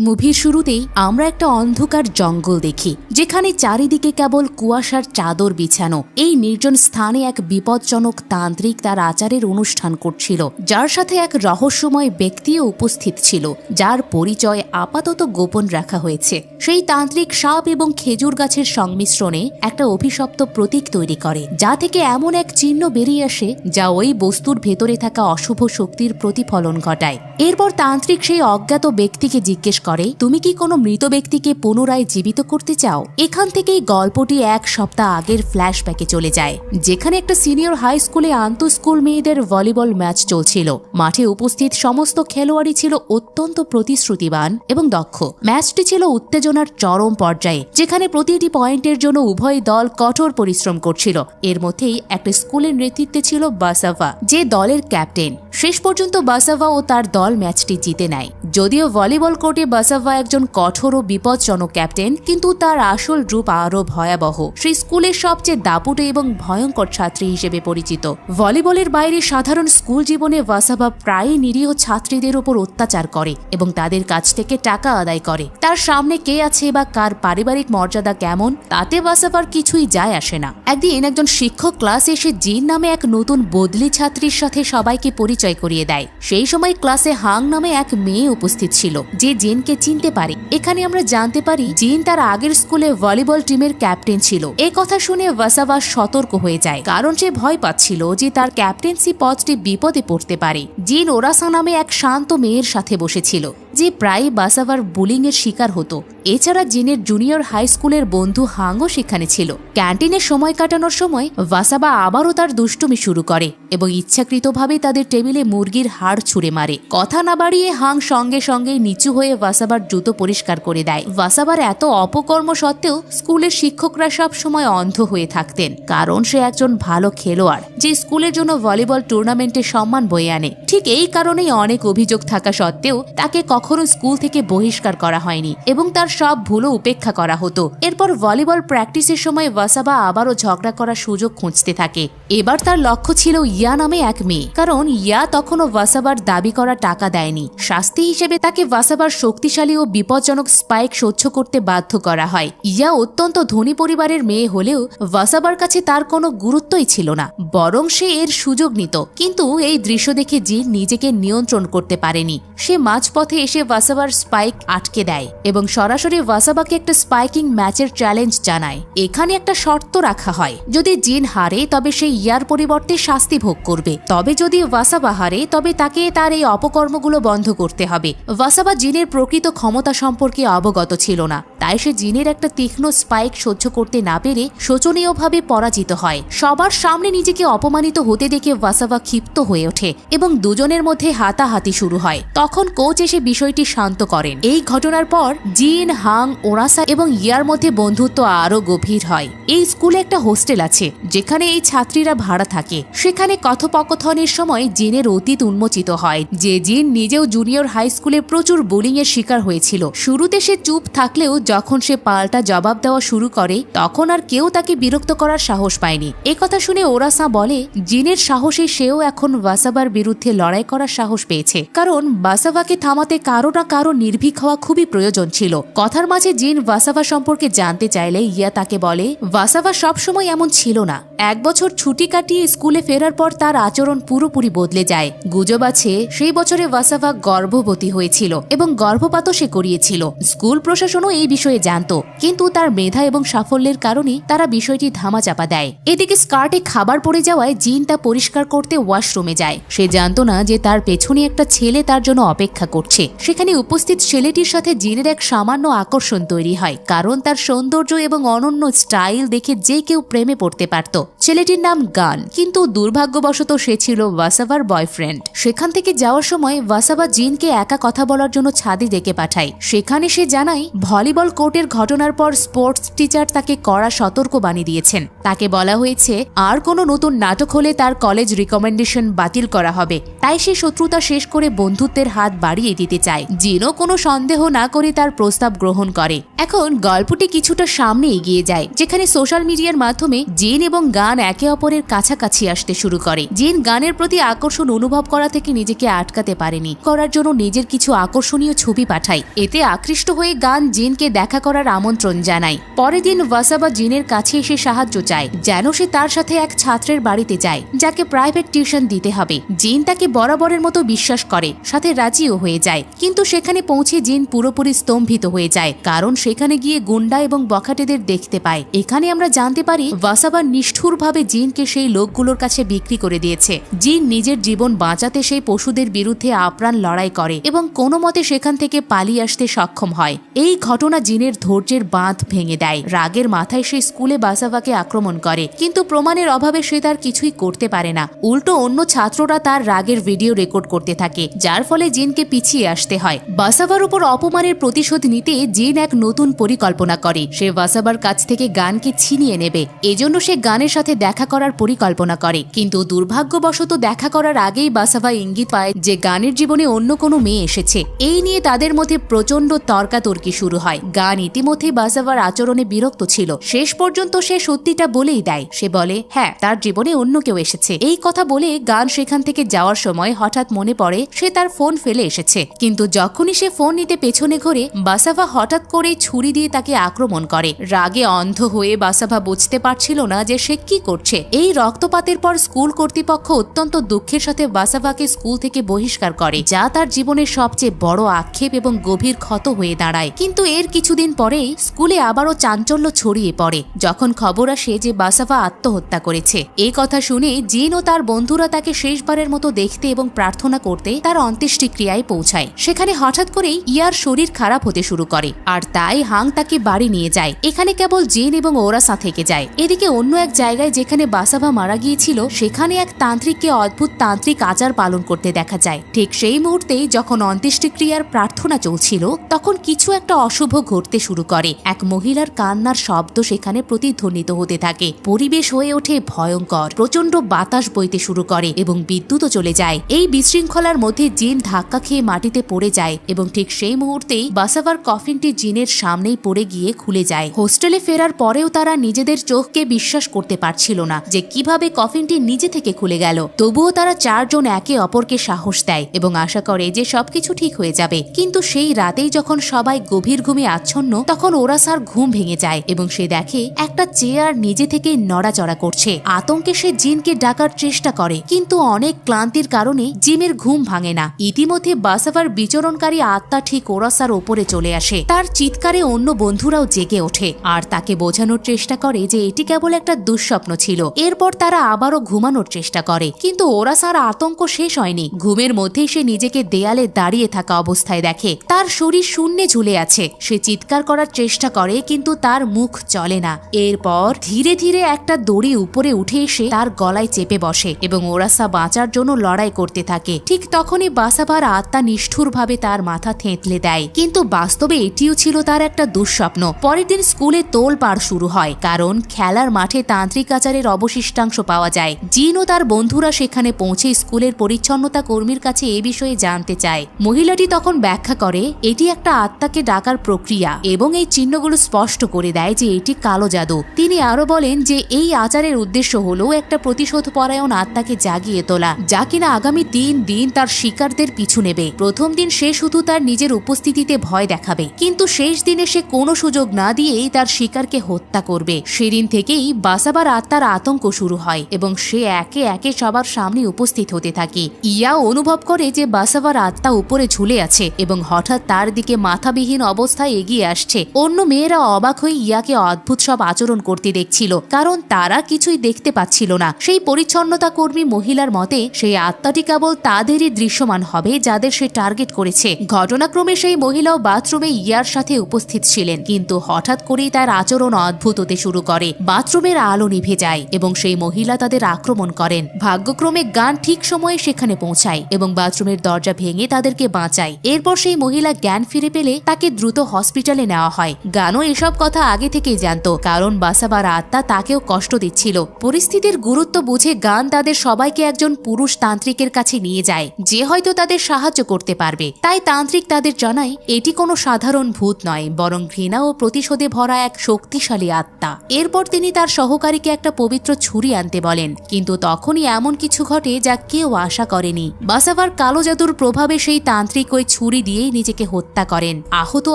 মুভির শুরুতেই আমরা একটা অন্ধকার জঙ্গল দেখি, যেখানে চারিদিকে কেবল কুয়াশার চাদর বিছানো। এই নির্জন স্থানে এক বিপজ্জনক তান্ত্রিক তার আচারের অনুষ্ঠান করছিল, যার সাথে এক রহস্যময় ব্যক্তিও উপস্থিত ছিল, যার পরিচয় আপাতত গোপন রাখা হয়েছে। সেই তান্ত্রিক সাপ এবং খেজুর গাছের সংমিশ্রণে একটা অভিশপ্ত প্রতীক তৈরি করে, যা থেকে এমন এক চিহ্ন বেরিয়ে আসে যা ওই বস্তুর ভেতরে থাকা অশুভ শক্তির প্রতিফলন ঘটায়। এরপর তান্ত্রিক সেই অজ্ঞাত ব্যক্তিকে জিজ্ঞেস করে, তুমি কি কোনো মৃত ব্যক্তিকে পুনরায় জীবিত করতে চাও? এখান থেকেই গল্পটি এক সপ্তাহ আগের ফ্ল্যাশব্যাকে চলে যায়, যেখানে একটা সিনিয়র হাই স্কুলে আন্তঃস্কুল মেয়েদের ভলিবল ম্যাচ চলছিল। মাঠে উপস্থিত সমস্ত খেলোয়াড়ই ছিল অত্যন্ত প্রতিশ্রুতিবান এবং দক্ষ। ম্যাচটি ছিল উত্তেজনার চরম পর্যায়ে, যেখানে প্রতিটি পয়েন্টের জন্য উভয় দল কঠোর পরিশ্রম করছিল। এর মধ্যেই একটা স্কুলের নেতৃত্বে ছিল বাসাভা, যে দলের ক্যাপ্টেন। শেষ পর্যন্ত বাসাভা ও তার দল ম্যাচটি জিতে নেয়। যদিও ভলিবল কোর্টে বাসাভা একজন কঠোর ও বিপজ্জনক ক্যাপ্টেন, কিন্তু তার আসল রূপ আরও ভয়াবহ। সেই স্কুলের সবচেয়ে দাপুটে এবং ভয়ঙ্কর ছাত্রী হিসেবে পরিচিত। ভলিবলের বাইরে সাধারণ স্কুল জীবনে বাসাভা প্রায়ই নিরীহ ছাত্রীদের উপর অত্যাচার করে এবং তাদের কাছ থেকে টাকা আদায় করে। তার সামনে কে আছে বা কার পারিবারিক মর্যাদা কেমন, তাতে বাসাভার কিছুই যায় আসে না। একদিন একজন শিক্ষক ক্লাসে এসে জিন নামে এক নতুন বদলি ছাত্রীর সাথে সবাইকে পরিচয় করিয়ে দেয়। সেই সময় ক্লাসে হাং নামে এক মেয়ে উপস্থিত ছিল, যে জিনকে চিনতে পারে। এখানে আমরা জানতে পারি জিন তার আগের স্কুলে ভলিবল টিমের ক্যাপ্টেন ছিল। এ কথা শুনে বাসাভা সতর্ক হয়ে যায়, কারণ সে ভয় পাচ্ছিল যে তার ক্যাপ্টেন্সি পদটি বিপদে পড়তে পারে। জিন ওরাসা নামে এক শান্ত মেয়ের সাথে বসেছিল, যে প্রায় বাসাভার বুলিং এর শিকার হতো। এছাড়া জিনের জুনিয়র হাই স্কুলের বন্ধু হাংও সেখানে ছিল। ক্যান্টিনে সময় কাটানোর সময় বাসাভা আবারও তার দুষ্টুমি শুরু করে এবং ইচ্ছাকৃতভাবে তাদের টেবিলে মুরগির হাড় ছুঁড়ে মারে। কথা না বাড়িয়ে হাং সঙ্গে সঙ্গে নিচু হয়ে বাসাভার জুতো পরিষ্কার করে দেয়। বাসাভার এত অপকর্ম সত্ত্বেও স্কুলের শিক্ষকরা সব সময় অন্ধ হয়ে থাকতেন, কারণ সে একজন ভালো খেলোয়াড়, যে স্কুলের জন্য ভলিবল টুর্নামেন্টে সম্মান বয়ে আনে। ঠিক এই কারণেই অনেক অভিযোগ থাকা সত্ত্বেও তাকে কখনো স্কুল থেকে বহিষ্কার করা হয়নি এবং তার সব ভুলও উপেক্ষা করা হতো। এরপর ভলিবল প্র্যাকটিসের সময় বাসাভা আবারও ঝগড়া করার সুযোগ খুঁজতে থাকে। এবার তার লক্ষ্য ছিল ইয়া নামে এক মেয়ে, কারণ ইয়া তখনও বাসাভার দাবি করা টাকা দেয়নি। শাস্তি হিসেবে তাকে বাসাভার শক্তিশালী ও বিপজ্জনক স্পাইক সহ্য করতে বাধ্য করা হয়। ইয়া অত্যন্ত ধনী পরিবারের মেয়ে হলেও বাসাভার কাছে তার কোনো গুরুত্বই ছিল না, বরং সে এর সুযোগ নিত। কিন্তু এই দৃশ্য দেখে জিন নিজেকে নিয়ন্ত্রণ করতে পারেনি। সে মাঝপথে এসে বাসাভার স্পাইক আটকে দেয় এবং সরাসরি বাসাভাকে একটা স্পাইকিং ম্যাচের চ্যালেঞ্জ জানায়। এখানে একটা শর্ত রাখা হয়, যদি জিন হারে তবে সে ইয়ার পরিবর্তে শাস্তি ভোগ করবে, তবে যদি বাসাভা হারে তবে তাকে তার এই অপকর্মগুলো বন্ধ করতে হবে। বাসাভা জিনের প্রকৃত ক্ষমতা সম্পর্কে অবগত ছিল না, তাই সে জিনের একটা তীক্ষ্ণ স্পাইক সহ্য করতে না পেরে শোচনীয়ভাবে পরাজিত হয়। সবার সামনে নিজেকে অপমানিত হতে দেখে বাসাভা ক্ষিপ্ত হয়ে ওঠে এবং দুজনের মধ্যে হাতাহাতি শুরু হয়। তখন কোচ এসে বিষয়টি শান্ত করেন। এই ঘটনার পর জিন, হাং, ওরাসা এবং ইয়ার মধ্যে বন্ধুত্ব আরো গভীর হয়। এই স্কুলে একটা হোস্টেল আছে, যেখানে এই ছাত্রীরা ভাড়া থাকে। সেখানে কথোপকথনের সময় জিনের অতীত উন্মোচিত হয়, যে জিন নিজেও জুনিয়র হাই স্কুলে প্রচুর বুলিং এর শিকার হয়েছিল। শুরুতে সে চুপ থাকলেও যখন সে পাল্টা জবাব দেওয়া শুরু করে, তখন আর কেউ তাকে বিরক্ত করার সাহস পায়নি। একথা শুনে ওরাসা বলে, জিনের সাহসে সেও এখন বাসাভার বিরুদ্ধে লড়াই করার সাহস পেয়েছে, কারণ বাসাভাকে থামাতে কারো না কারো নির্ভীক হওয়া খুবই প্রয়োজন ছিল। কথার মাঝে জিন বাসাভা সম্পর্কে জানতে চাইলে ইয়া তাকে বলে, বাসাভা সবসময় এমন ছিল না। 1 বছর ছুটি কাটিয়ে স্কুলে ফেরার পর তার আচরণ পুরোপুরি বদলে যায়। গুজব আছে সেই বছরে বাসাভা গর্ভবতী হয়েছিল এবং গর্ভপাতও সে করিয়েছিল। স্কুল প্রশাসনও এই বিষয়ে জানত, কিন্তু তার মেধা এবং সাফল্যের কারণে তারা বিষয়টি ধামাচাপা দেয়। এদিকে স্কার্টে খাবার পড়ে যাওয়ায় জিন তা পরিষ্কার করতে ওয়াশরুমে যায়। সে জানত না যে তার পেছনে একটা ছেলে তার জন্য অপেক্ষা করছে। সেখানে উপস্থিত ছেলেটির সাথে জিনের এক সামান্য আকর্ষণ তৈরি হয়, কারণ তার সৌন্দর্য এবং অনন্য স্টাইল দেখে যে কেউ প্রেমে পড়তে পারত। ছেলেটির নাম গান, কিন্তু দুর্ভাগ্যবশত সে ছিল বাসাভার বয়ফ্রেন্ড। সেখান থেকে যাওয়ার সময় বাসাভা জিনকে একা কথা বলার জন্য ছাদে ডেকে পাঠায়। সেখানে সে জানায় ভলিবল কোর্টের ঘটনার পর স্পোর্টস টিচার তাকে কড়া সতর্কবাণী দিয়েছেন। তাকে বলা হয়েছে আর কোনো নতুন নাটক হলে তার কলেজ রিকমেন্ডেশন বাতিল করা হবে। তাই সে শত্রুতা শেষ করে বন্ধুত্বের হাত বাড়িয়ে দিতে চায়। চায়। জিনও কোনো সন্দেহ না করে তার প্রস্তাব গ্রহণ করে। এখন গল্পটি কিছুটা সামনে এগিয়ে যায়, যেখানে সোশ্যাল মিডিয়ার মাধ্যমে জিন এবং গান একে অপরের কাছাকাছি আসতে শুরু করে। জিন গানের প্রতি আকর্ষণ অনুভব করা থেকে নিজেকে আটকাতে পারেনি, করার জন্য নিজের কিছু আকর্ষণীয় ছবি পাঠায়। এতে আকৃষ্ট হয়ে গান জিনকে দেখা করার আমন্ত্রণ জানায়। পরের দিন ওয়াসাবা জিনের কাছে এসে সাহায্য চায়, যেন সে তার সাথে এক ছাত্রের বাড়িতে যায় যাকে প্রাইভেট টিউশন দিতে হবে। জিন তাকে বরাবরের মতো বিশ্বাস করে, সাথে রাজিও হয়ে যায়। কিন্তু সেখানে পৌঁছে জিন পুরোপুরি স্তম্ভিত হয়ে যায়, কারণ সেখানে গিয়ে গুন্ডা এবং বখাটেদের দেখতে পায়। এখানে আমরা জানতে পারি ওয়াসাবা নিষ্ঠুরভাবে জিনকে সেই লোকগুলোর কাছে বিক্রি করে দিয়েছে। জিন নিজের জীবন বাঁচাতে সেই পশুদের বিরুদ্ধে আপ্রাণ লড়াই করে এবং কোনো মতে সেখান থেকে পালিয়ে আসতে সক্ষম হয়। এই ঘটনা জিনের ধৈর্যের বাঁধ ভেঙে দেয়। রাগের মাথায় সে স্কুলে ওয়াসাবাকে আক্রমণ করে, কিন্তু প্রমাণের অভাবে সে তার কিছুই করতে পারে না। উল্টো অন্য ছাত্ররা তার রাগের ভিডিও রেকর্ড করতে থাকে, যার ফলে জিনকে পিছিয়ে আসতে হয়। ওয়াসাবার উপর অপমানের প্রতিশোধ নিতে জিন এক নতুন পরিকল্পনা করে। সে ওয়াসাবার কাছ থেকে গানকে ছিনিয়ে নেবে। এজন্য সে গানের সাথে দেখা করার পরিকল্পনা করে, কিন্তু দুর্ভাগ্যবশত দেখা করার আগেই ওয়াসাবা ইঙ্গিত পায় যে গানের জীবনে অন্য কোনো মেয়ে এসেছে। এই নিয়ে তাদের মধ্যে প্রচন্ড তর্কাতর্কি শুরু হয়। গান ইতিমধ্যে ওয়াসাবার আচরণে বিরক্ত ছিল। শেষ পর্যন্ত সে সত্যিটা বলেই দেয়। সে বলে হ্যাঁ, তার জীবনে অন্য কেউ এসেছে। এই কথা বলে গান সেখান থেকে যাওয়ার সময় হঠাৎ মনে পড়ে সে তার ফোন ফেলে এসেছে। কিন্তু যখনই সে ফোন নিতে পেছনে ঘোরে, ওয়াসাবা হঠাৎ করে ছুরি দিয়ে তাকে আক্রমণ করে। রাগে অন্ধ হয়ে ওয়াসাবা বুঝতে পারছিল না যে সে কি করছে। এই রক্তপাতের পর স্কুল কর্তৃপক্ষ অত্যন্ত দুঃখের সাথে ওয়াসাবাকে স্কুল থেকে বহিষ্কার করে, যা তার জীবনের সবচেয়ে বড় আক্ষেপ এবং গভীর ক্ষত হয়ে দাঁড়ায়। কিন্তু এর কিছুদিন পরেই স্কুলে আবারও চাঞ্চল্য ছড়িয়ে পড়ে, যখন খবর আসে যে ওয়াসাবা আত্মহত্যা করেছে। এই কথা শুনে জিন ও তার বন্ধুরা তাকে শেষবারের মতো দেখতে এবং প্রার্থনা করতে তার অন্ত্যেষ্টিক্রিয়ায় পৌঁছায়। সেখানে হঠাৎ করেই ইয়ার শরীর খারাপ হতে শুরু করে, আর তাই হাং তাকে বাড়ি নিয়ে যায়। এখানে কেবল জিন এবং ওরাসা থেকে যায়। এদিকে অন্য এক জায়গায় যেখানে ওয়াসাবা মারা গিয়েছিল, সেখানে এক তান্ত্রিককে অদ্ভুত তান্ত্রিক আচার পালন করতে দেখা যায়। ঠিক সেই মুহূর্তেই যখন অন্ত্যেষ্টিক্রিয়ার প্রার্থনা চলছিল, তখন কিছু একটা অশুভ ঘটতে শুরু করে। এক মহিলার কান্নার শব্দ সেখানে প্রতিধ্বনিত হতে থাকে। পরিবেশ হয়ে ওঠে ভয়ঙ্কর। প্রচন্ড বাতাস বইতে শুরু করে এবং বিদ্যুৎও চলে যায়। এই বিশৃঙ্খলার মধ্যে জিন ধাক্কা খেয়ে মাটিতে পড়ে যায় এবং ঠিক সেই মুহূর্তেই ওয়াসাবার কফিনটি জিনের সামনেই পড়ে গিয়ে খুলে যায়। হোস্টেলে ফেরার পরেও তারা নিজেদের চোখকে বিশ্বাস করতে পারছিল না যে কিভাবে কফিনটি নিজে থেকে খুলে গেল। তবুও তারা চারজন একে অপরকে সাহস দেয় এবং আশা করে যে সবকিছু ঠিক হয়ে যাবে। কিন্তু সেই রাতেই যখন সবাই গভীর ঘুমে আচ্ছন্ন, তখন ওরাসার ঘুম ভেঙে যায় এবং সে দেখে একটা চেয়ার নিজে থেকে নড়াচড়া করছে। আতঙ্কে সে জিনকে ডাকার চেষ্টা করে, কিন্তু অনেক ক্লান্তির কারণে জিমের ঘুম ভাঙে না। ইতিমধ্যে ওয়াসাবার বিচরণকারী আত্মা ঠিক ওরাসার ওপরে চলে আসে। তার চিৎকারে অন্য বন্ধুরাও জেগে ওঠে আর তাকে বোঝানোর চেষ্টা করে যে এটি কেবল একটা দুঃস্বপ্ন ছিল। এরপর তারা আবারও ঘুমানোর চেষ্টা করে, কিন্তু ওরাসার আতঙ্ক শেষ হয়নি। ঘুমের মধ্যেই সে নিজেকে দেয়ালে দাঁড়িয়ে থাকা অবস্থায় দেখে। তার শরীর শূন্যে ঝুলে আছে। সে চিৎকার করার চেষ্টা করে, কিন্তু তার মুখ চলে না। এরপর ধীরে ধীরে একটা দড়ি উপরে উঠে এসে তার গলায় চেপে বসে এবং ওরাসা বাঁচার জন্য লড়াই করতে থাকে। ঠিক তখনই ওয়াসাবার আত্মা নিষ্ঠুরভাবে তার মাথা থেঁতলে দেয়। কিন্তু বাস্তবে এটিও ছিল তার একটা দুঃস্বপ্ন। পরের দিন স্কুলে তোলপাড় শুরু হয়, কারণ খেলার মাঠে তান্ত্রিক আচারের অবশিষ্টাংশ পাওয়া যায়। জিন ও তার বন্ধুরা সেখানে পৌঁছে স্কুলের পরিচ্ছন্নতা কর্মীর কাছে এ বিষয়ে জানতে চায়। মহিলাটি তখন ব্যাখ্যা করে এটি একটা আত্মাকে ডাকার প্রক্রিয়া এবং এই চিহ্নগুলো স্পষ্ট করে দেয় যে এটি কালো জাদু। তিনি আরো বলেন যে এই আচারের উদ্দেশ্য হলো একটা প্রতিশোধ পরায়ণ আত্মাকে জাগিয়ে তোলা, যা কিনা আগামী 3 দিন তার শিকারদের পিছু নেবে। প্রথম দিন সে শুধু তার নিজের উপস্থিতিতে ভয় দেখাবে, কিন্তু শেষ দিনে সে কোনো সুযোগ না দিয়েই তার শিকারকে হত্যা করবে। সেদিন থেকেই ওয়াসাবার আত্মার আতঙ্ক শুরু হয় এবং সে একে একে সবার সামনে উপস্থিত হতে থাকে। ইয়া অনুভব করে যে ওয়াসাবার আত্মা উপরে ঝুলে আছে এবং হঠাৎ তার দিকে মাথাবিহীন অবস্থায় এগিয়ে আসছে। অন্য মেয়েরা অবাক হয়ে ইয়াকে অদ্ভুত সব আচরণ করতে দেখছিল, কারণ তারা কিছুই দেখতে পাচ্ছিল না। সেই পরিচ্ছন্নতা কর্মী মহিলার মতে সেই আত্মাটি কেবল তাদেরই দৃশ্যমান হবে যাদের সে টার্গেট করেছে। ঘটনাক্রমে সেই মহিলাও বাথরুমে ইয়ার সাথে উপস্থিত ছিলেন, কিন্তু হঠাৎ করেই তার আচরণ অদ্ভুত হতে শুরু করে। বাথরুমের আলো নিভে যায় এবং সেই মহিলা তাদের আক্রমণ করেন। ভাগ্যক্রমে গান ঠিক সময়ে সেখানে পৌঁছায় এবং বাথরুমের দরজা ভেঙে তাদেরকে বাঁচায়। এরপর সেই মহিলা জ্ঞান ফিরে পেলে তাকে দ্রুত হসপিটালে নেওয়া হয়। গানও এসব কথা আগে থেকেই জানত, কারণ ওয়াসাবার আত্মা তাকেও কষ্ট দিচ্ছিল। পরিস্থিতির গুরুত্ব বুঝে গান তাদের সবাইকে একজন পুরুষ তান্ত্রিকের কাছে নিয়ে যায়, যে হয়তো তাদের সাহায্য করতে পারবে। করবে। তাই তান্ত্রিক তাদের জানায় এটি কোনো সাধারণ ভূত নয়, বরং ঘৃণা ও প্রতিশোধে ভরা এক শক্তিশালী আত্মা। এরপর তিনি তার সহকারীকে একটা পবিত্র ছুরি আনতে বলেন, কিন্তু তখনই এমন কিছু ঘটে যা কেউ আশা করেনি। বাসাভার কালো জাদুর প্রভাবে সেই তান্ত্রিক ওই ছুরি দিয়েই নিজেকে হত্যা করেন। আহত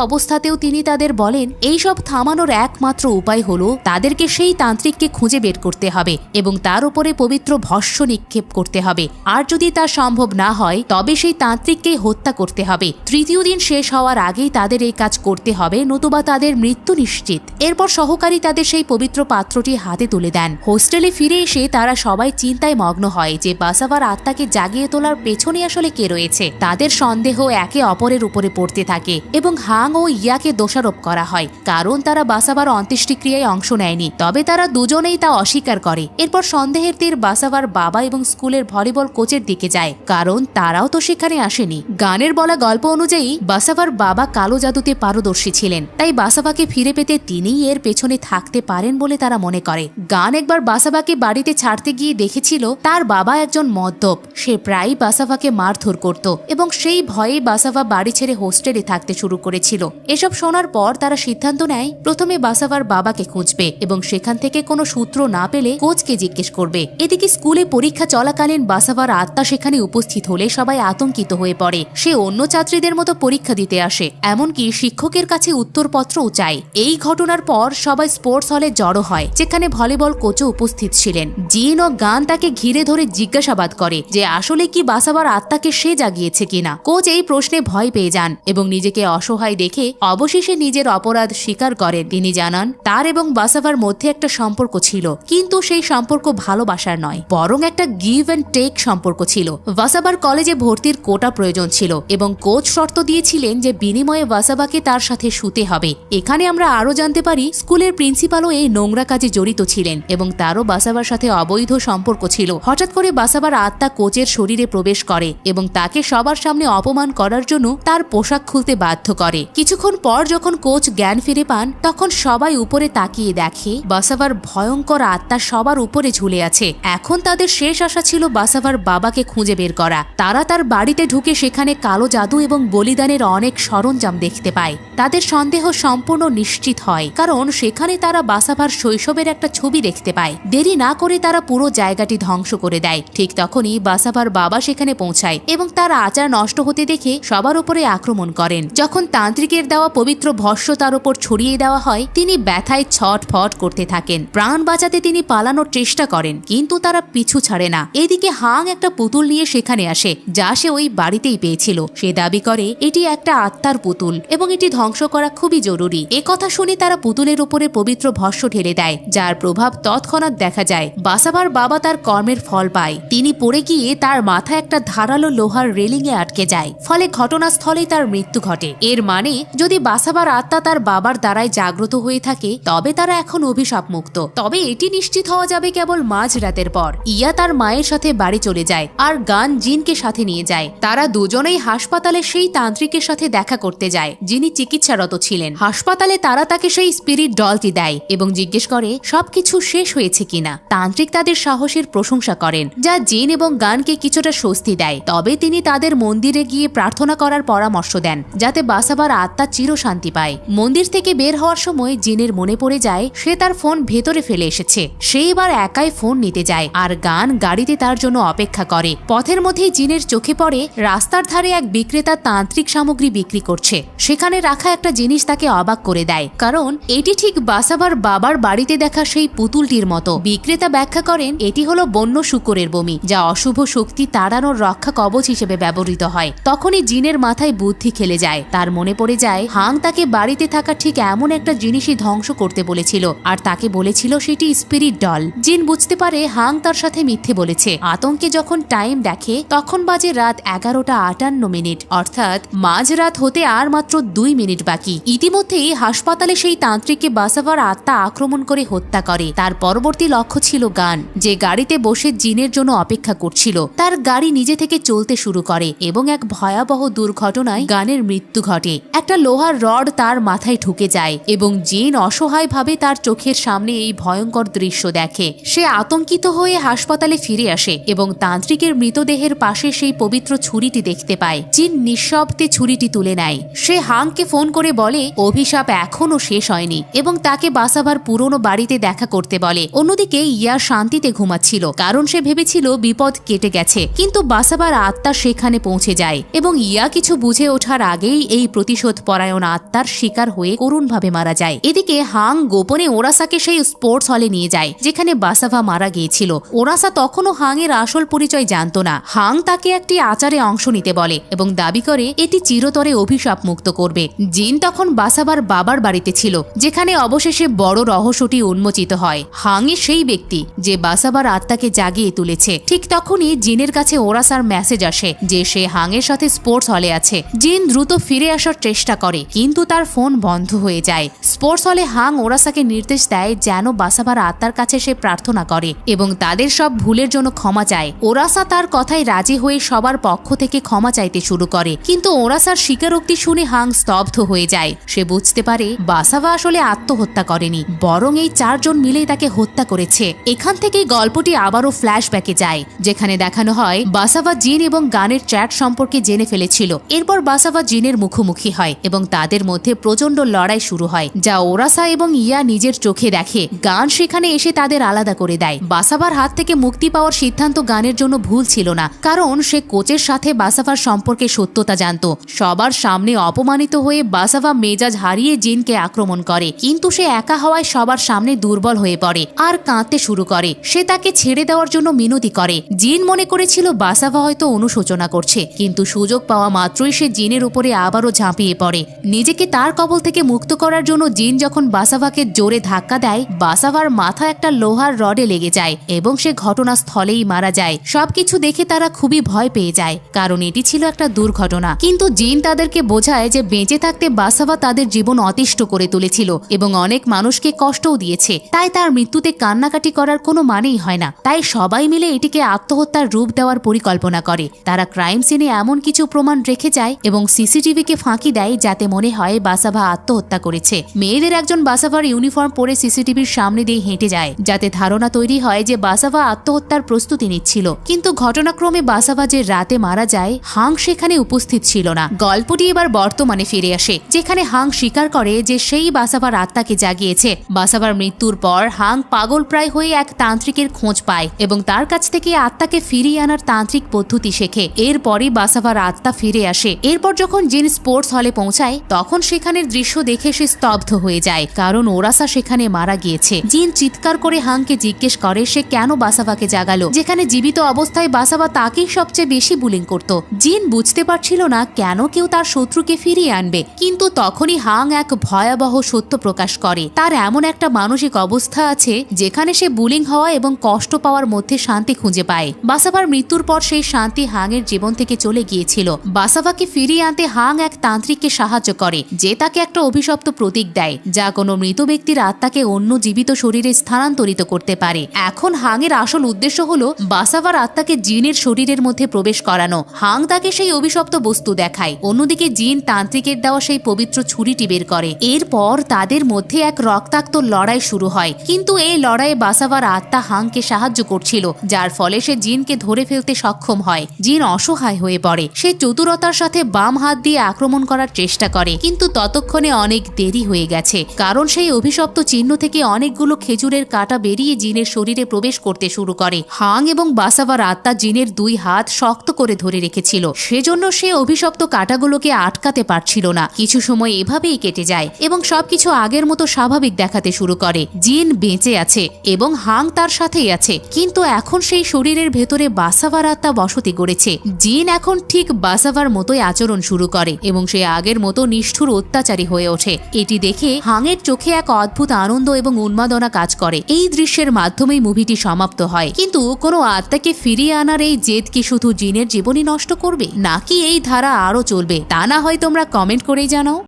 অবস্থাতেও তিনি তাদের বলেন এইসব থামানোর একমাত্র উপায় হলো তাদেরকে সেই তান্ত্রিককে খুঁজে বের করতে হবে এবং তার উপরে পবিত্র ভস্য নিক্ষেপ করতে হবে। আর যদি তা সম্ভব না হয় তবে সেই তান্ত্রিককেই হত্যা করতে হবে। তৃতীয় দিন শেষ হওয়ার আগেই তাদের এই কাজ করতে হবে, নতুবা তাদের মৃত্যু নিশ্চিত। এরপর সহকারী তাদের সেই পবিত্র পাত্রটি হাতে তুলে দেন। হোস্টেলে ফিরে এসে তারা সবাই চিন্তায় মগ্ন হয় যে বাসাভার আত্মাকে জাগিয়ে তোলার পেছনে আসলে কে রয়েছে। তাদের সন্দেহ একে অপরের উপরে পড়তে থাকে এবং হাং ও ইয়াকে দোষারোপ করা হয়, কারণ তারা বাসাভার অন্ত্যেষ্টিক্রিয়ায় অংশ নেয়নি। তবে তারা দুজনেই তা অস্বীকার করে। এরপর সন্দেহের তীর বাসাভার বাবা এবং স্কুলের ভলিবল কোচের দিকে যায়, কারণ তারাও তো সেখানে আসেনি। গানের বলা গল্প অনুযায়ী বাসাভার বাবা কালো জাদুতে পারদর্শী ছিলেন, তাই বাসাভাকে ফিরে পেতে তিনিই এর পেছনে থাকতে পারেন বলে তারা মনে করে। গান একবার বাসাভাকে বাড়িতে ছাড়তে গিয়ে দেখেছিল তার বাবা একজন মদ্যপ। সে প্রায়ই বাসাভাকে মারধর করত এবং সেই ভয়ে বাসাভা বাড়ি ছেড়ে হোস্টেলে থাকতে শুরু করেছিল। এসব শোনার পর তারা সিদ্ধান্ত নেয় প্রথমে বাসাভার বাবাকে খুঁজবে এবং সেখান থেকে কোনো সূত্র না পেলে কোচকে জিজ্ঞেস করবে। এদিকে স্কুলে পরীক্ষা চলাকালীন বাসাভার আত্মা সেখানে উপস্থিত হলে সবাই আতঙ্কিত হয়ে পড়ে। সে অন্য ছাত্রীদের মতো পরীক্ষা দিতে আসে, এমনকি শিক্ষকের কাছে উত্তরপত্রও চায়। এই ঘটনার পর সবাই স্পোর্টস হলে জড়ো হয়, যেখানে ভলিবল কোচও উপস্থিত ছিলেন। জিন ও গান তাকে ঘিরে ধরে জিজ্ঞাসাবাদ করে যে আসলে কি বাসাভার আত্মাকে সে জাগিয়েছে কিনা। কোচ এই প্রশ্নে ভয় পেয়ে যান এবং নিজেকে অসহায় দেখে অবশেষে নিজের অপরাধ স্বীকার করেন। তিনি জানান তার এবং বাসাভার মধ্যে একটা সম্পর্ক ছিল, কিন্তু সেই সম্পর্ক ভালোবাসার নয়, বরং একটা গিভ অ্যান্ড টেক সম্পর্ক ছিল। বাসাভার কলেজে ভর্তির কোটা প্রয়োজন ছিল এবং কোচ শর্ত দিয়েছিলেন যে বিনিময়ে বাসাভাকে তার সাথে শুতে হবে। এখানে আমরা আরো জানতে পারি স্কুলের প্রিন্সিপালও এই নোংরা কাজে জড়িত ছিলেন এবং তারও বাসাভার সাথে অবৈধ সম্পর্ক ছিল। হঠাৎ করে বাসাভার আত্মা কোচের শরীরে প্রবেশ করে এবং তাকে সবার সামনে অপমান করার জন্য তার পোশাক খুলতে বাধ্য করে। কিছুক্ষণ পর যখন কোচ জ্ঞান ফিরে পান তখন সবাই উপরে তাকিয়ে দেখে বাসাভার ভয়ঙ্কর আত্মা সবার উপরে ঝুলে আছে। এখন তাদের শেষ আশা ছিল বাসাভার বাবাকে খুঁজে বের করা। তারা তার বাড়িতে ঢুকে সেখানে কালো জাদু এবং বলিদানের অনেক সরঞ্জাম দেখতে পায়। তাদের সন্দেহ সম্পূর্ণ নিশ্চিত হয়, কারণ সেখানে তারা বাসাভার শৈশবের একটা ছবি দেখতে পায়। দেরি না করে তারা পুরো জায়গাটি ধ্বংস করে দেয়। ঠিক তখনই বাসাভার বাবা সেখানে পৌঁছায় এবং তার আচার নষ্ট হতে দেখে সবার উপরে আক্রমণ করেন। যখন তান্ত্রিকের দেওয়া পবিত্র ভস্য তার উপর ছড়িয়ে দেওয়া হয় তিনি ব্যথায় ছটফট করতে থাকেন। প্রাণ বাঁচাতে তিনি পালানোর চেষ্টা করেন, কিন্তু তারা পিছু ছাড়ে না। এদিকে হাং একটা পুতুল নিয়ে সেখানে আসে, যা সে ওই বাড়িতেই পেয়েছিল। সে দাবি করে এটি একটা আত্মার পুতুল এবং এটি ধ্বংস করা খুবই জরুরি। কথা শুনে তারা পুতুলের উপরে পবিত্র ভস্য ঢেলে দেয়, যার প্রভাব তৎক্ষণাৎ দেখা যায়। বাসাভার বাবা তার কর্মের ফল পায়। তিনি পড়ে গিয়ে তার মাথায় একটা ধারালো লোহার রেলিংয়ে আটকে যায়, ফলে ঘটনাস্থলেই তার মৃত্যু ঘটে। এর মানে যদি বাসাভার আত্মা তার বাবার দ্বারাই জাগ্রত হয়ে থাকে তবে তারা এখন অভিশাপ মুক্ত। তবে এটি নিশ্চিত হওয়া যাবে কেবল মাঝরাতের পর। ইয়া তার মায়ের সাথে বাড়ি চলে যায় আর গান জিনকে সাথে নিয়ে যায়। তারা দুজনেই হাসপাতালে সেই তান্ত্রিকের সাথে দেখা করতে যায় যিনি চিকিৎসারত ছিলেন। হাসপাতালে তারা তাকে সেই স্পিরিট ডলটি দেয় এবং জিজ্ঞেস করে সবকিছু শেষ হয়েছে কিনা। তান্ত্রিক তাদের সাহসের প্রশংসা করেন, যা জিন এবং গানকে কিছুটা স্বস্তি দেয়। তবে তিনি তাদের মন্দিরে গিয়ে প্রার্থনা করার পরামর্শ দেন যাতে বাসাভার আত্মা চিরশান্তি পায়। মন্দির থেকে বের হওয়ার সময় জিনের মনে পড়ে যায় সে তার ফোন ভেতরে ফেলে এসেছে। সে এবার একাই ফোন নিতে যায় আর গান গাড়িতে তার জন্য অপেক্ষা করে। পথের মধ্যেই জিনের চোখে পড়ে রাস্তার ধারে এক বিক্রেতা তান্ত্রিক সামগ্রী বিক্রি করছে। সেখানে রাখা একটা জিনিস তাকে অবাক করে দেয়, কারণ এটি ঠিক বাসাভার বাবার বাড়িতে দেখা সেই পুতুলটির মতো। বিক্রেতা ব্যাখ্যা করেন এটি হলো বন্য শূকরের বমি, যা অশুভ শক্তি তাড়ানোর রক্ষা কবচ হিসেবে ব্যবহৃত হয়। তখনই জিনের মাথায় বুদ্ধি খেলে যায়। তার মনে পড়ে যায় হাং তাকে বাড়িতে থাকা ঠিক এমন একটা জিনিসই ধ্বংস করতে বলেছিল আর তাকে বলেছিল সেটি স্পিরিট ডল। জিন বুঝতে পারে হাং তার সাথে মিথ্যে বলেছে। আতঙ্কে যখন টাইম দেখে তখন বাজে রাত 11:58, অর্থাৎ মাঝরাত হতে আর মাত্র 2 মিনিট বাকি। ইতিমধ্যেই হাসপাতালে সেই তান্ত্রিককে বাসাভার আত্মা আক্রমণ করে হত্যা করে। তার পরবর্তী লক্ষ্য ছিল গান, যে গাড়িতে বসে জিনের জন্য অপেক্ষা করছিল। তার গাড়ি নিজে থেকে চলতে শুরু করে এবং এক ভয়াবহ দুর্ঘটনায় গানের মৃত্যু ঘটে। একটা লোহার রড তার মাথায় ঢুকে যায় এবং জিন অসহায়ভাবে তার চোখের সামনে এই ভয়ঙ্কর দৃশ্য দেখে। সে আতঙ্কিত হয়ে হাসপাতালে ফিরে আসে এবং তান্ত্রিকের মৃতদেহের পাশে সেই পবিত্র ছুরিটি দেখতে পায়। পায়। জিন নিঃশব্দে ছুরিটি তুলে নেয়। সে হাংকে ফোন করে বলে অভিশাপ এখনো শেষ হয়নি এবং তাকে বাসাভার পুরনো বাড়িতে দেখা করতে বলে। অন্যদিকে ইয়া শান্তিতে ঘুমাচ্ছিল, কারণ সে ভেবেছিল বিপদ কেটে গেছে, কিন্তু বাসাভার আত্মা সেখানে পৌঁছে যায় এবং ইয়া কিছু বুঝে ওঠার আগেই এই প্রতিশোধ পরায়ণ আত্মার শিকার হয়ে করুণভাবে মারা যায়। এদিকে হাং গোপনে ওরাসাকে সেই স্পোর্টস হলে নিয়ে যায় যেখানে বাসাভা মারা গিয়েছিল। ওরাসা তখনও হাংয়ের আসল পরিচয় জানত না। হাং তাকে একটি আচারে অংশ নিতে বলে এবং দাবি করে এটি চিরতরে অভিশাপ মুক্ত করবে। জিন তখন বাসাভার বাবার বাড়িতে ছিল, যেখানে অবশেষে বড় রহস্যটি উন্মোচিত হয়। হাংই সেই ব্যক্তি যে বাসাভার আত্মাকে জাগিয়ে তুলেছে। ঠিক তখনই জিনের কাছে ওরাসার মেসেজ আসে যে সে হাংয়ের সাথে স্পোর্টস হলে আছে। জিন দ্রুত ফিরে আসার চেষ্টা করে, কিন্তু তার ফোন বন্ধ হয়ে যায়। স্পোর্টস হলে হাং ওরাসাকে নির্দেশ দেয় যেন বাসাভার আত্মার কাছে সে প্রার্থনা করে এবং তাদের সব ভুলের জন্য ক্ষমা চায়। ওরাসা তার কথায় রাজি হয়ে সবার পক্ষ থেকে ক্ষমা চাইতে শুরু করে, কিন্তু ওরাসার স্বীকারোক্তি শুনে হাং স্তব্ধ হয়ে যায়। সে বুঝতে পারে বাসাভা আসলে আত্মহত্যা করেনি, বরং এই 4 জন মিলেই তাকে হত্যা করেছে। এখান থেকেই গল্পটি আবারও ফ্ল্যাশব্যাকে যায়, যেখানে দেখানো হয় বাসাভা জিন এবং গানের চ্যাট সম্পর্কে জেনে ফেলেছিল। এরপর বাসাভা জিনের মুখোমুখি হয় এবং তাদের মধ্যে প্রচন্ড লড়াই শুরু হয়, যা ওরাসা এবং ইয়া নিজের চোখে দেখে। গান সেখানে এসে তাদের আলাদা করে দেয়। বাসাভার হাত থেকে মুক্তি পাওয়ার সিদ্ধান্ত গানের জন্য ভুল ছিল না, কারণ সে কোচের সাথে বাসাভার সম্পর্কে সত্যতা জানত। সবার সামনে অপমানিত হয়ে বাসাভা মেজাজ হারিয়ে জিনকে আক্রমণ করে, কিন্তু সে একা হওয়ায় সবার সামনে দুর্বল হয়ে পড়ে আর কাঁদতে শুরু করে। সে তাকে ছেড়ে দেওয়ার জন্য মিনতি করে। জিন মনে করেছিল বাসাভা হয়তো অনুশোচনা করছে, কিন্তু সুযোগ পাওয়া মাত্রই সে জিনের উপরে আবারও ঝাঁপিয়ে পড়ে। নিজেকে তার কবল থেকে মুক্ত করার জন্য জিন যখন বাসাভাকে জোরে ধাক্কা দেয়, বাসাভার মাথা একটা লোহার রডে লেগে যায় এবং সে ঘটনাস্থলেই মারা যায়। সবকিছু দেখে তারা খুবই ভয় পেয়ে যায়, কারণ এটি ছিল একটা দুর্ঘটনা। কিন্তু জিন তাদেরকে বোঝায় যে বেঁচে থাকতে বাসাভা তাদের জীবন অতিষ্ঠ করে তুলেছিল এবং অনেক মানুষকে কষ্টও দিয়েছে, তাই তার মৃত্যুতে কান্নাকাটি করার কোনো মানেই হয় না। তাই সবাই মিলে এটিকে আত্মহত্যার রূপ দেওয়ার পরিকল্পনা করে। তারা ক্রাইম সিনে এমন কিছু প্রমাণ রেখে যায় এবং সিসিটিভিকে ফাঁকি দেয় যাতে মনে হয় বাসাভা আত্মহত্যা করেছে। মেয়েদের একজন বাসাভার ইউনিফর্ম পরে সিসিটিভির সামনে দিয়ে হেঁটে যায়, যাতে ধারণা তৈরি হয় যে বাসাভা আত্মহত্যার প্রস্তুতি নিচ্ছিল। কিন্তু ঘটনাক্রমে বাসাভা যে রাতে মারা যায়, হাং সেখানে উপস্থিত ছিল না। গল্পটি এবার বর্তমানে ফিরে আসে, যেখানে হাং স্বীকার করে যে সেই বাসাভার আত্মাকে জাগিয়েছে। বাসাভার মৃত্যুর পর হাং পাগলপ্রায় হয়ে এক তান্ত্রিকের খোঁজ পায় এবং তার কাছ থেকে আত্মাকে ফিরিয়ে আনার তান্ত্রিক পদ্ধতি শেখে। এরপরই বাসাভার আত্মা ফিরে আসে। এরপর যখন জিন স্পোর্টস হলে পৌঁছায়, তখন সেখানের দৃশ্য দেখে সে স্তব্ধ হয়ে যায়, কারণ ওরাসা সেখানে মারা গিয়েছে। জিন চিৎকার করে হাংকে জিজ্ঞেস করে সে কেন বাসাভাকে জাগালো, যেখানে জীবিত অবস্থায় বাসাভা তাকেই সবচেয়ে বেশি বুলিং করত। জিন বুঝতে পারছিল না কেন কেউ তার শত্রুকে ফিরিয়ে আনবে, কিন্তু তখনই হাং এক ভয়াবহ সত্য প্রকাশ করে। তার এমন একটা মানসিক অবস্থা আছে যেখানে সে বুলিং হওয়া এবং কষ্ট পাওয়ার মধ্যে শান্তি খুঁজে পায়। বাসাভার মৃত্যুর পর সেই শান্তি হাংয়ের জীবন থেকে চলে গিয়েছিল। বাসাভাকে ফিরিয়ে আনতে হাং এক তান্ত্রিককে সাহায্য করে, যে তাকে একটা অভিশপ্ত প্রতীক দেয়, যা কোনো মৃত ব্যক্তির আত্মাকে অন্য জীবিত শরীরে স্থানান্তরিত করতে পারে। এখন হাংয়ের আসল উদ্দেশ্য হলো বাসাভার আত্মাকে জিনের শরীরের মধ্যে প্রবেশ করানো। হাং তাকে সেই অভিশপ্ত বস্তু দেখায়। অন্যদিকে জিন তান্ত্রিকের দেওয়া সেই পবিত্র ছুরিটি বের করে। এরপর তাদের মধ্যে এক রক্তাক্ত লড়াই শুরু হয়, কিন্তু এই লড়াইয়ে বাসাভার আত্মা হাংকে সাহায্য করছিল, যার ফলে সে জিনকে ধরে ফেলতে সক্ষম হয়। জিন অসহায় হয়ে পড়ে। সে চতুরতার সাথে বাম হাত দিয়ে আক্রমণ করার চেষ্টা করে, কিন্তু ততক্ষণে অনেক দেরি হয়ে গেছে, কারণ সেই অভিশপ্ত চিহ্ন থেকে অনেকগুলো খেজুরের কাঁটা বেরিয়ে জিনের শরীরে প্রবেশ করতে শুরু করে। হাং এবং বাসাভার আত্মা জিনের 2 হাত শক্ত করে ধরে রেখেছিল, সেজন্য সে অভিশপ্ত কাঁটাগুলোকে আটকাতে পারছিল না। কিছু সময় এভাবেই কেটে যায় এবং সবকিছু আগের মতো স্বাভাবিক দেখাতে শুরু করে। জিন বেঁচে আছে এবং হাং তার সাথেই আছে, কিন্তু এখন সেই শরীরের ভেতরে বাসাভার আত্মা বসতি গড়েছে। জিন এখন ঠিক বাসাভার মতোই আচরণ শুরু করে এবং সে আগের মতো নিষ্ঠুর অত্যাচারী হয়ে ওঠে। এটি দেখে হাংয়ের চোখে এক অদ্ভুত আনন্দ এবং উন্মাদনা কাজ করে। এই দৃশ্যের মাধ্যমেই মুভিটি সমাপ্ত হয়। কিন্তু কোনো আত্মাকে ফিরিয়ে আনার এই জেদ কি শুধু জিনের জীবনই নষ্ট করবে, নাকি এই ধারা আরও চলবে, তা না হয় তোমরা কমেন্ট করেই জানাও।